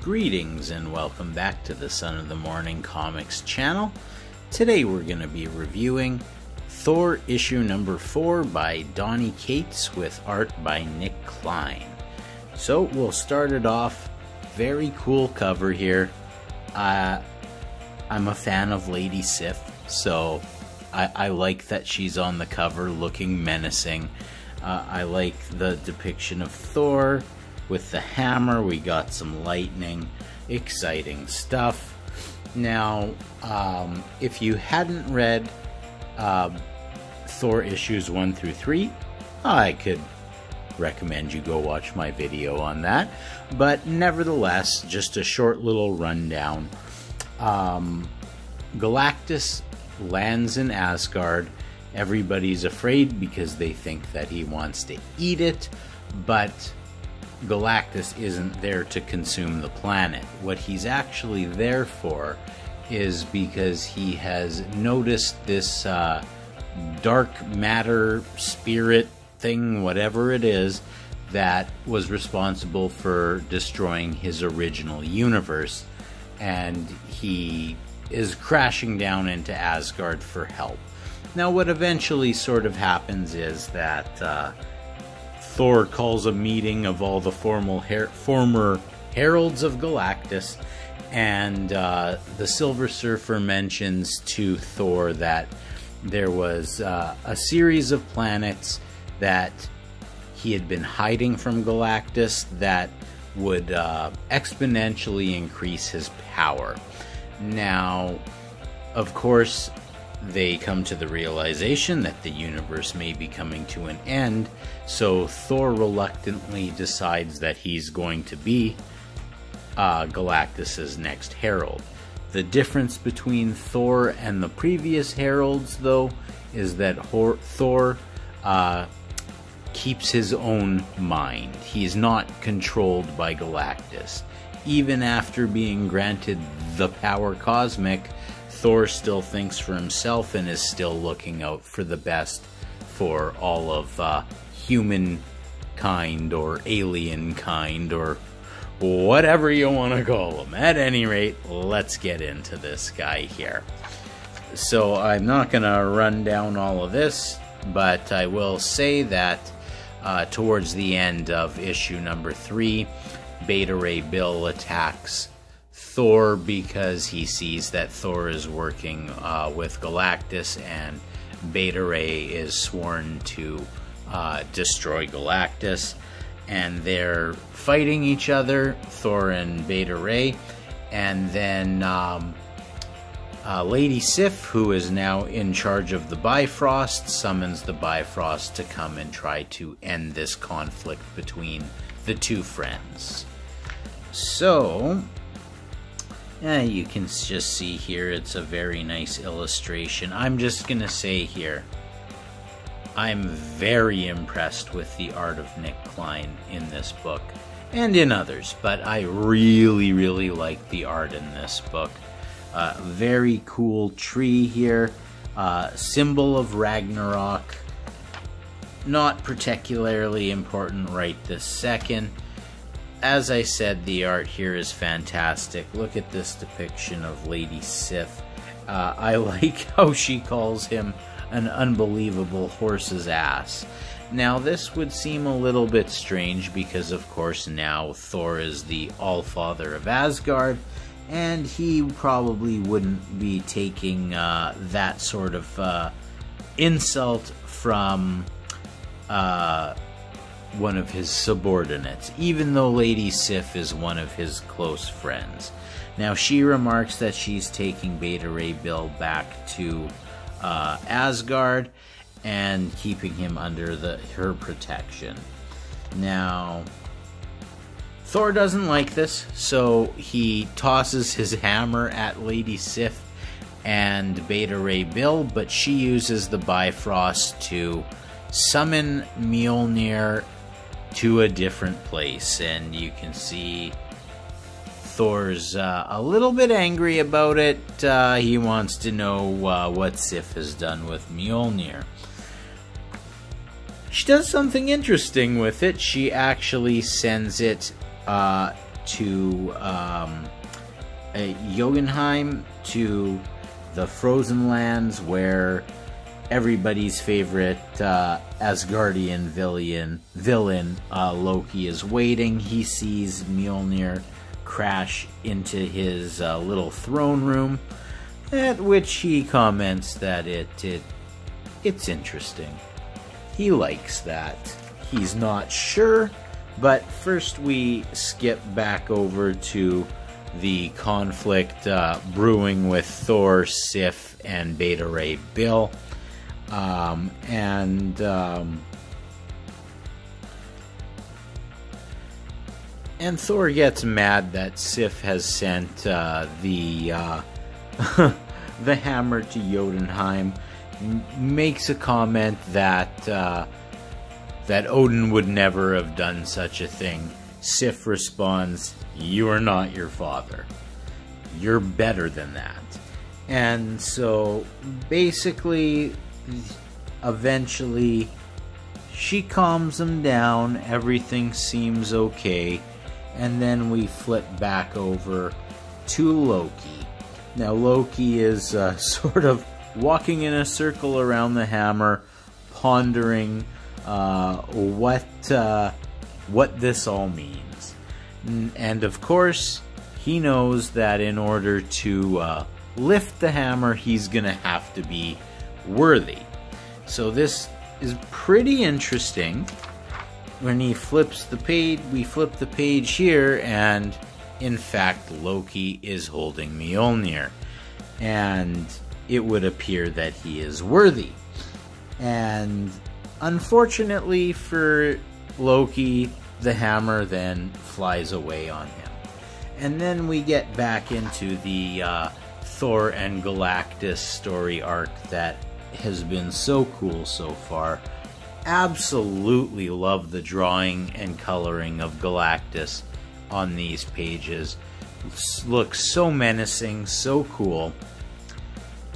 Greetings and welcome back to the Son of the Morning Comics channel. Today we're going to be reviewing Thor issue number 4 by Donny Cates with art by Nick Klein. So we'll start it off. Very cool cover here. I'm a fan of Lady Sif, so I like that she's on the cover looking menacing. I like the depiction of Thor with the hammer. We got some lightning, exciting stuff. Now, if you hadn't read Thor issues 1 through 3, I could recommend you go watch my video on that. But nevertheless, just a short little rundown. Galactus lands in Asgard. Everybody's afraid because they think that he wants to eat it, but Galactus isn't there to consume the planet. What he's actually there for is because he has noticed this dark matter spirit thing, whatever it is, that was responsible for destroying his original universe, and he is crashing down into Asgard for help. Now what eventually sort of happens is that Thor calls a meeting of all the former heralds of Galactus, and the Silver Surfer mentions to Thor that there was a series of planets that he had been hiding from Galactus that would exponentially increase his power. Now, of course, they come to the realization that the universe may be coming to an end, so Thor reluctantly decides that he's going to be Galactus's next herald. The difference between Thor and the previous heralds, though, is that Thor keeps his own mind. He's not controlled by Galactus. Even after being granted the power cosmic, Thor still thinks for himself and is still looking out for the best for all of humankind or alien kind or whatever you want to call them. At any rate, let's get into this guy here. So I'm not going to run down all of this, but I will say that towards the end of issue number 3, Beta Ray Bill attacks Thor because he sees that Thor is working with Galactus, and Beta Ray is sworn to destroy Galactus, and they're fighting each other, Thor and Beta Ray, and then Lady Sif, who is now in charge of the Bifrost, summons the Bifrost to come and try to end this conflict between the two friends. So you can just see here, it's a very nice illustration. I'm just gonna say here, I'm very impressed with the art of Nick Klein in this book, and in others, but I really like the art in this book. Very cool tree here, symbol of Ragnarok, not particularly important right this second. As I said, the art here is fantastic. Look at this depiction of Lady Sif. I like how she calls him an unbelievable horse's ass. Now, this would seem a little bit strange because, of course, now Thor is the Allfather of Asgard, and he probably wouldn't be taking that sort of insult from one of his subordinates, even though Lady Sif is one of his close friends. Now, she remarks that she's taking Beta Ray Bill back to Asgard and keeping him under her protection. Now, Thor doesn't like this, so he tosses his hammer at Lady Sif and Beta Ray Bill, but she uses the Bifrost to summon Mjolnir to a different place, and you can see Thor's a little bit angry about it. He wants to know what Sif has done with Mjolnir. She does something interesting with it. She actually sends it to Jotunheim, to the Frozen Lands, where everybody's favorite Asgardian villain Loki is waiting. He sees Mjolnir crash into his little throne room, at which he comments that it's interesting. He likes that. He's not sure, but first we skip back over to the conflict brewing with Thor, Sif, and Beta Ray Bill. And Thor gets mad that Sif has sent the hammer to Jotunheim, makes a comment that Odin would never have done such a thing. Sif responds, "You are not your father. You're better than that." And so basically, eventually, she calms him down, everything seems okay, and then we flip back over to Loki. Now Loki is sort of walking in a circle around the hammer, pondering what this all means. And of course, he knows that in order to lift the hammer, he's gonna have to be worthy. So this is pretty interesting. When he flips the page, we flip the page here, and in fact Loki is holding Mjolnir, and it would appear that he is worthy. And unfortunately for Loki, the hammer then flies away on him. And then we get back into the Thor and Galactus story arc that has been so cool so far. Absolutely love the drawing and coloring of Galactus on these pages. Looks so menacing, so cool.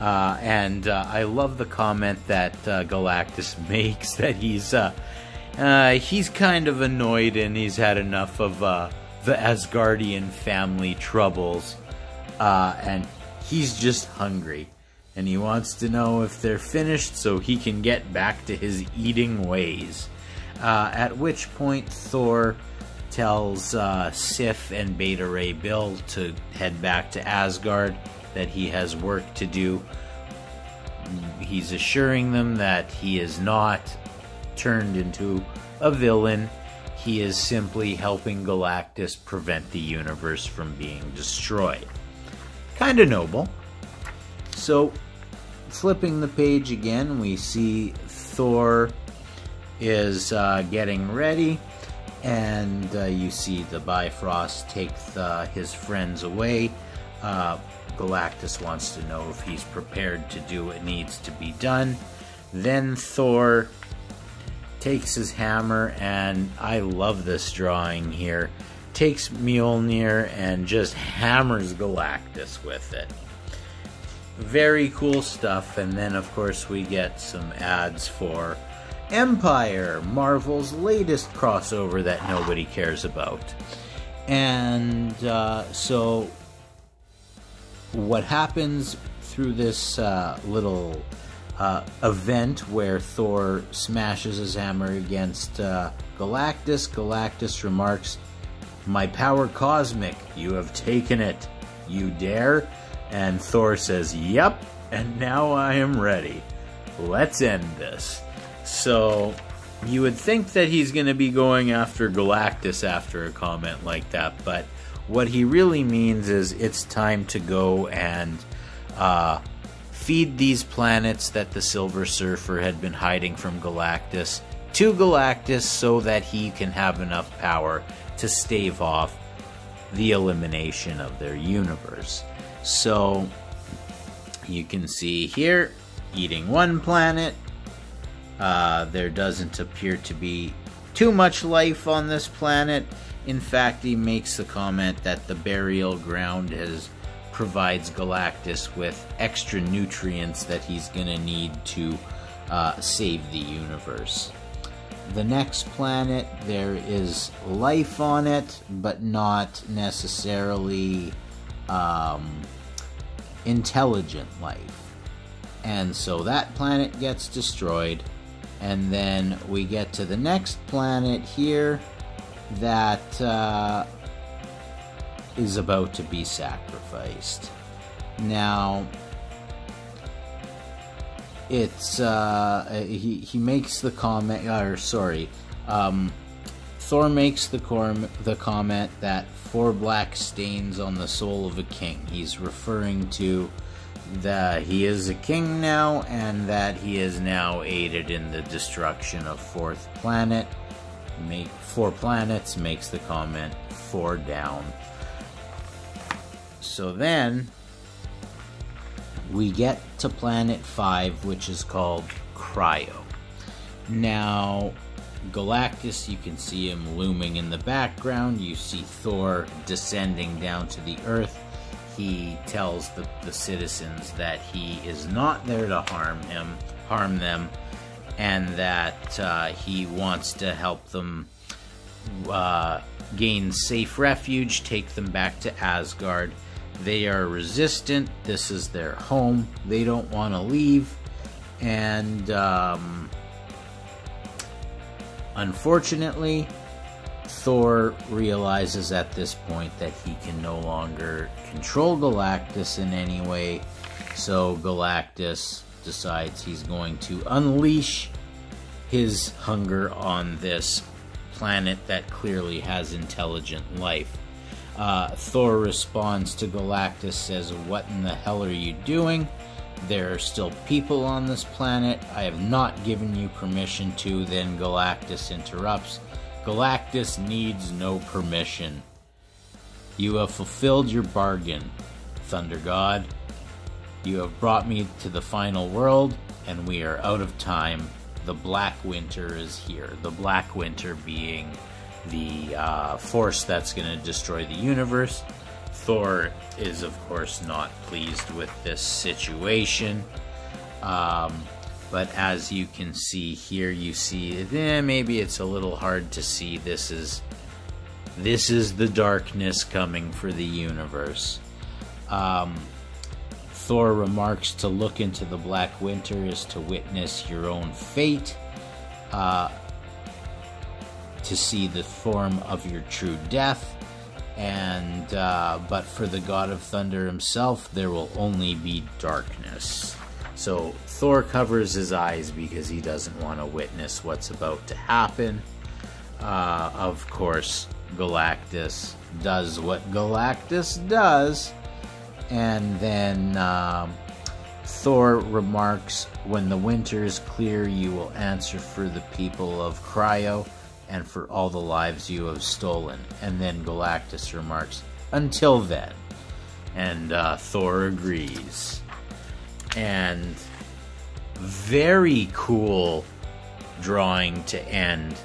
And I love the comment that Galactus makes, that he's kind of annoyed and he's had enough of the Asgardian family troubles, and he's just hungry, and he wants to know if they're finished so he can get back to his eating ways. At which point Thor tells Sif and Beta Ray Bill to head back to Asgard, that he has work to do. He's assuring them that he is not turned into a villain. He is simply helping Galactus prevent the universe from being destroyed. Kinda noble. So, flipping the page again, we see Thor is getting ready, and you see the Bifrost take his friends away. Galactus wants to know if he's prepared to do what needs to be done. Then Thor takes his hammer, and I love this drawing here, takes Mjolnir and just hammers Galactus with it. Very cool stuff. And then of course we get some ads for Empire, Marvel's latest crossover that nobody cares about. And so what happens through this little event where Thor smashes his hammer against Galactus, Galactus remarks, "My power cosmic, you have taken it. You dare?" And Thor says, "Yep, and now I am ready. Let's end this." So you would think that he's going to be going after Galactus after a comment like that, but what he really means is it's time to go and feed these planets that the Silver Surfer had been hiding from Galactus to Galactus, so that he can have enough power to stave off the elimination of their universe. So you can see here, eating one planet. There doesn't appear to be too much life on this planet. In fact, he makes the comment that the burial ground provides Galactus with extra nutrients that he's going to need to save the universe. The next planet, there is life on it, but not necessarily intelligent life. And so that planet gets destroyed, and then we get to the next planet here that is about to be sacrificed. Now, it's he makes the comment, or sorry, Thor makes the comment that 4 black stains on the soul of a king. He's referring to that he is a king now, and that he is now aided in the destruction of 4th planet. 4 planets, makes the comment 4 down. So then we get to planet 5, which is called Cryo. Now, Galactus, you can see him looming in the background. You see Thor descending down to the Earth. He tells the citizens that he is not there to harm them, and that he wants to help them gain safe refuge, take them back to Asgard. They are resistant. This is their home. They don't want to leave. And unfortunately, Thor realizes at this point that he can no longer control Galactus in any way. So Galactus decides he's going to unleash his hunger on this planet that clearly has intelligent life. Thor responds to Galactus, says, "What in the hell are you doing? There are still people on this planet. I have not given you permission to." Then Galactus interrupts. "Galactus needs no permission. You have fulfilled your bargain, Thunder God. You have brought me to the final world, and we are out of time. The Black Winter is here." The Black Winter being the force that's going to destroy the universe. Thor is, of course, not pleased with this situation. But as you can see here, you see, maybe it's a little hard to see. This is the darkness coming for the universe. Thor remarks, "To look into the Black Winter is to witness your own fate, to see the form of your true death, and but for the God of Thunder himself, there will only be darkness." So Thor covers his eyes because he doesn't want to witness what's about to happen. Of course, Galactus does what Galactus does, and then Thor remarks, "When the winter is clear, you will answer for the people of Cryo and for all the lives you have stolen." And then Galactus remarks, "Until then." And Thor agrees. And very cool drawing to end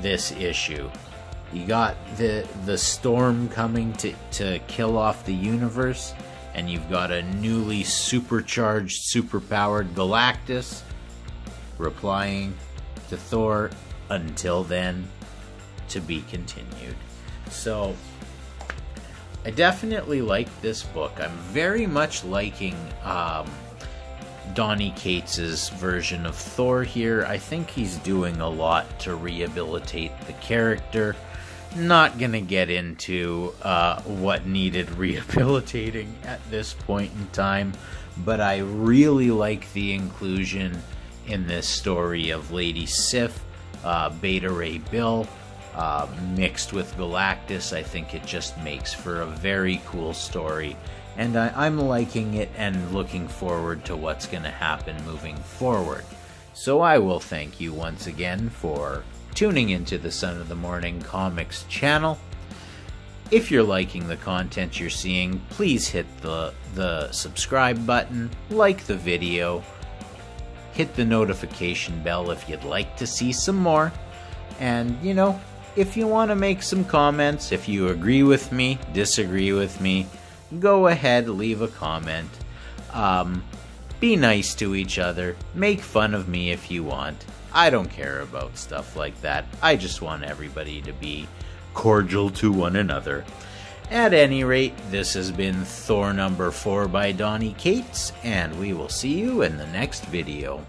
this issue. You got the storm coming to kill off the universe, and you've got a newly supercharged, superpowered Galactus replying to Thor, "Until then, to be continued." So I definitely like this book. I'm very much liking Donny Cates's version of Thor here. I think he's doing a lot to rehabilitate the character. Not gonna get into what needed rehabilitating at this point in time, but I really like the inclusion in this story of Lady Sif, Beta Ray Bill, mixed with Galactus. I think it just makes for a very cool story, and I'm liking it and looking forward to what's going to happen moving forward. So I will thank you once again for tuning into the Son of the Morning Comics channel. If you're liking the content you're seeing, please hit the subscribe button, like the video, hit the notification bell if you'd like to see some more, and, you know, if you want to make some comments, if you agree with me, disagree with me, go ahead, leave a comment. Be nice to each other, make fun of me if you want. I don't care about stuff like that. I just want everybody to be cordial to one another. At any rate, this has been Thor number 4 by Donny Cates, and we will see you in the next video.